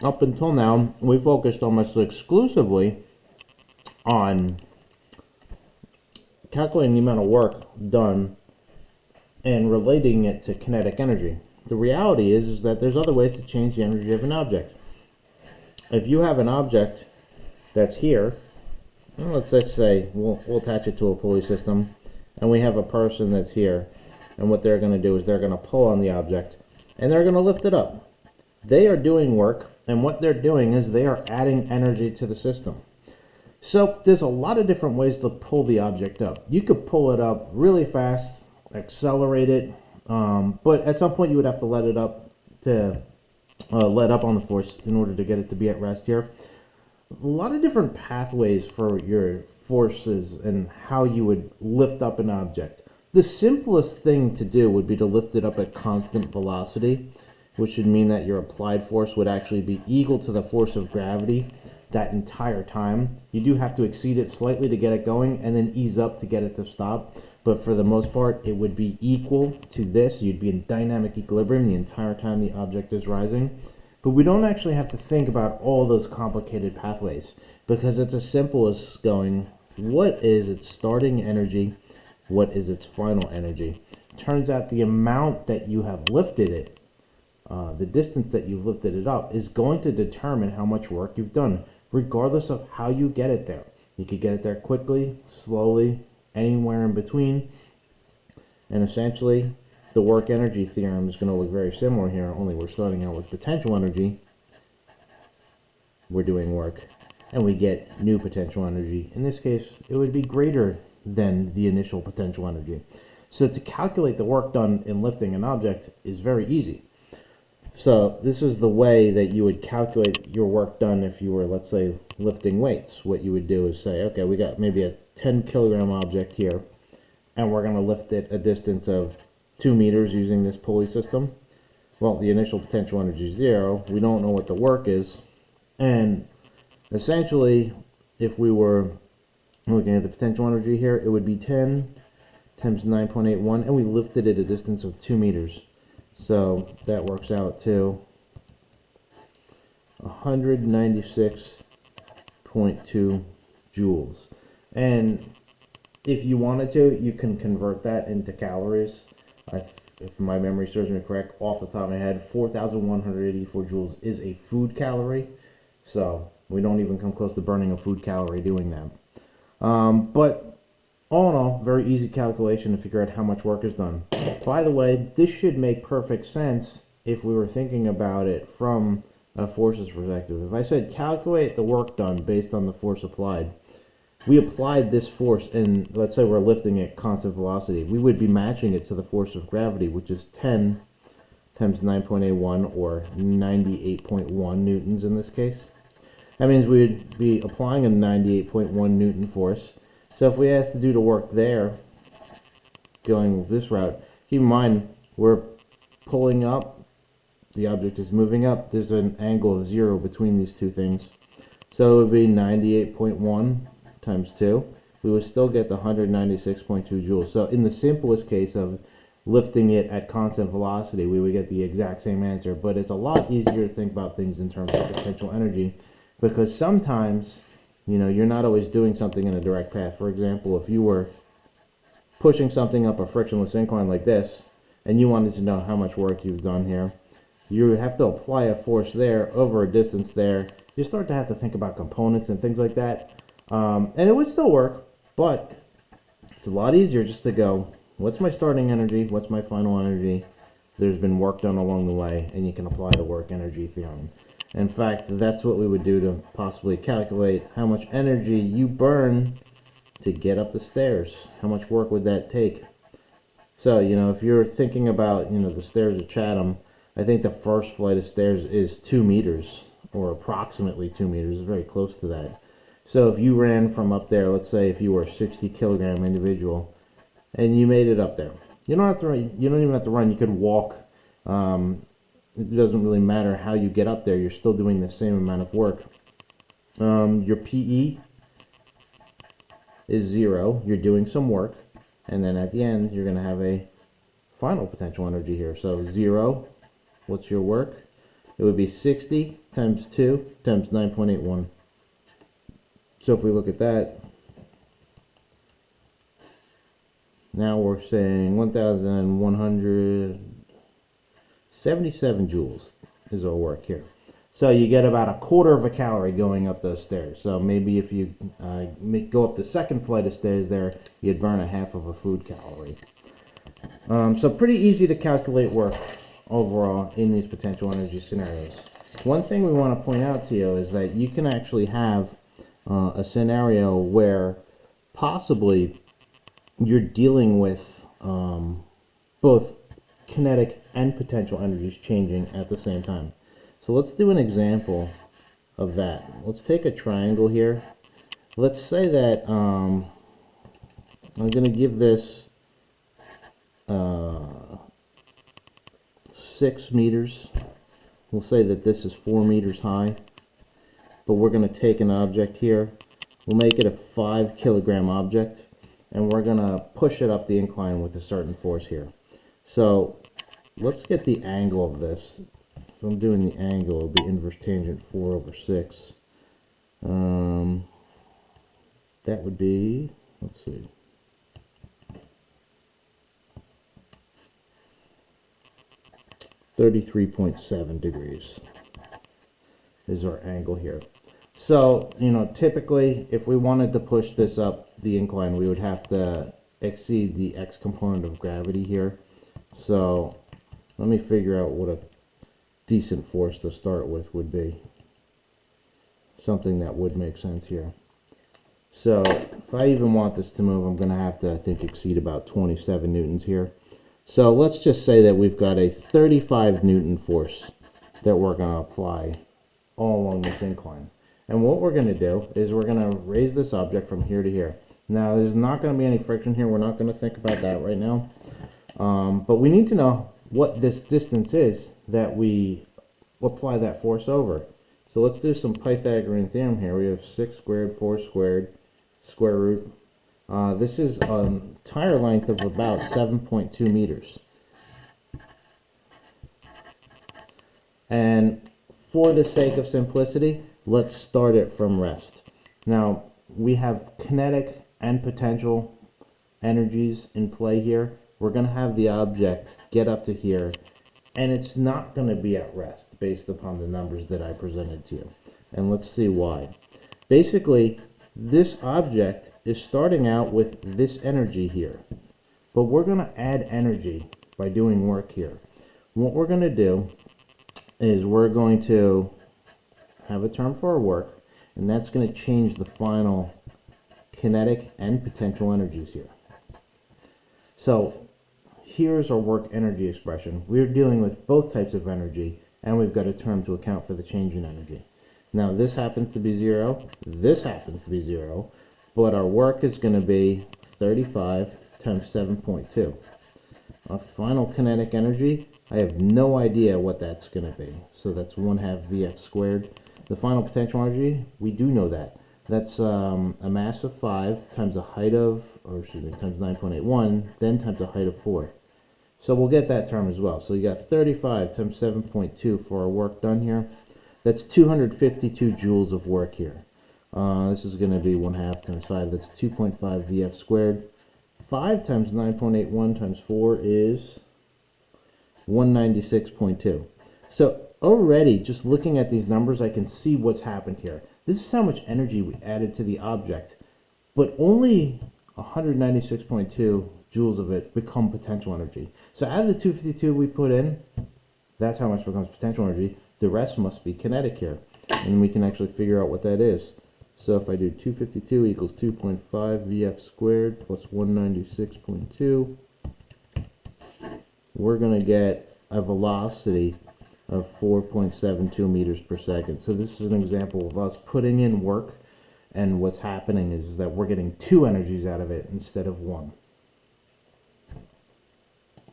up until now, we focused almost exclusively on calculating the amount of work done and relating it to kinetic energy. The reality is that there's other ways to change the energy of an object. If you have an object that's here, let's say we'll attach it to a pulley system, and we have a person that's here, and what they're going to do is they're going to pull on the object, and they're going to lift it up. They are doing work, and what they're doing is they are adding energy to the system. So there's a lot of different ways to pull the object up. You could pull it up really fast, accelerate it, but at some point you would have to let it up to let up on the force in order to get it to be at rest here. A lot of different pathways for your forces and how you would lift up an object. The simplest thing to do would be to lift it up at constant velocity, which would mean that your applied force would actually be equal to the force of gravity that entire time. You do have to exceed it slightly to get it going and then ease up to get it to stop. But for the most part, it would be equal to this. You'd be in dynamic equilibrium the entire time the object is rising. But we don't actually have to think about all those complicated pathways because it's as simple as going, what is its starting energy? What is its final energy? Turns out the amount that you have lifted it, the distance that you've lifted it up, is going to determine how much work you've done, regardless of how you get it there. You could get it there quickly, slowly, anywhere in between. And essentially, the work energy theorem is going to look very similar here, only we're starting out with potential energy. We're doing work, and we get new potential energy. In this case, it would be greater than the initial potential energy. So to calculate the work done in lifting an object is very easy. So this is the way that you would calculate your work done if you were, let's say, lifting weights. What you would do is say, okay, we got maybe a 10 kilogram object here, and we're going to lift it a distance of 2 meters using this pulley system. Well, the initial potential energy is 0. We don't know what the work is. And essentially, if we were looking at the potential energy here, it would be 10 times 9.81, and we lifted it a distance of 2 meters. So that works out to 196.2 joules. And if you wanted to, you can convert that into calories. If my memory serves me correct, off the top of my head, 4,184 joules is a food calorie. So we don't even come close to burning a food calorie doing that. But all in all, very easy calculation to figure out how much work is done. By the way, this should make perfect sense if we were thinking about it from a forces perspective. If I said calculate the work done based on the force applied, we applied this force and let's say we're lifting at constant velocity, we would be matching it to the force of gravity, which is 10 times 9.81 or 98.1 newtons in this case. That means we would be applying a 98.1 newton force. So if we asked to do the work there, going this route, keep in mind we're pulling up, the object is moving up, there's an angle of 0 between these two things. So it would be 98.1 times 2. We would still get the 196.2 joules. So in the simplest case of lifting it at constant velocity, we would get the exact same answer. But it's a lot easier to think about things in terms of potential energy because sometimes you're not always doing something in a direct path. For example, if you were pushing something up a frictionless incline like this, and you wanted to know how much work you've done here, you have to apply a force there over a distance there. You start to have to think about components and things like that. And it would still work, but it's a lot easier just to go, what's my starting energy? What's my final energy? There's been work done along the way, and you can apply the work energy theorem. In fact, that's what we would do to possibly calculate how much energy you burn to get up the stairs. How much work would that take? So, if you're thinking about, the stairs of Chatham, I think the first flight of stairs is 2 meters, or approximately 2 meters, very close to that. So if you ran from up there, let's say if you were a 60 kilogram individual, and you made it up there, you don't even have to run, you could walk. It doesn't really matter how you get up there, you're still doing the same amount of work. Your PE is 0, you're doing some work, and then at the end you're going to have a final potential energy here. So 0, what's your work? It would be 60 times 2 times 9.81. So if we look at that, now we're saying 1,177 joules is our work here. So you get about a quarter of a calorie going up those stairs. So maybe if you go up the second flight of stairs there, you'd burn a half of a food calorie. So pretty easy to calculate work overall in these potential energy scenarios. One thing we want to point out to you is that you can actually have a scenario where possibly you're dealing with both kinetic and potential energies changing at the same time. So let's do an example of that. Let's take a triangle here. Let's say that I'm going to give this 6 meters. We'll say that this is 4 meters high, but we're going to take an object here. We'll make it a 5 kilogram object, and we're going to push it up the incline with a certain force here. So let's get the angle of this. So I'm doing the angle, it'll be inverse tangent 4 over 6. That would be, let's see, (33.7 degrees) is our angle here. So, typically, if we wanted to push this up the incline, we would have to exceed the x component of gravity here. So, let me figure out what a decent force to start with would be. Something that would make sense here. So, if I even want this to move, I'm going to have to, I think, exceed about 27 newtons here. So, let's just say that we've got a 35 Newton force that we're going to apply all along this incline. And what we're going to do is we're going to raise this object from here to here. Now, there's not going to be any friction here. We're not going to think about that right now. But we need to know what this distance is that we apply that force over. So let's do some Pythagorean theorem here. We have 6 squared, 4 squared, square root. This is an entire length of about 7.2 meters. And for the sake of simplicity, let's start it from rest. Now, we have kinetic and potential energies in play here. We're going to have the object get up to here, and it's not going to be at rest based upon the numbers that I presented to you. And let's see why. Basically, this object is starting out with this energy here, but we're going to add energy by doing work here. What we're going to do is we're going to have a term for our work, and that's going to change the final kinetic and potential energies here. So here's our work energy expression. We're dealing with both types of energy, and we've got a term to account for the change in energy. Now this happens to be 0, this happens to be 0, but our work is going to be 35 times 7.2. Our final kinetic energy, I have no idea what that's going to be. So that's 1/2 Vf squared. The final potential energy, we do know that. That's a mass of 5 times a height of, times 9.81, then times a height of 4. So we'll get that term as well. So you got 35 times 7.2 for our work done here. That's 252 joules of work here. This is going to be 1/2 times 5. That's 2.5 Vf squared. 5 times 9.81 times 4 is 196.2. So already, just looking at these numbers, I can see what's happened here. This is how much energy we added to the object, but only 196.2 joules of it become potential energy. So out of the 252 we put in, that's how much becomes potential energy. The rest must be kinetic here, and we can actually figure out what that is. So if I do 252 equals 2.5 Vf squared plus 196.2, we're going to get a velocity of 4.72 meters per second. So this is an example of us putting in work, and what's happening is that we're getting 2 energies out of it instead of 1.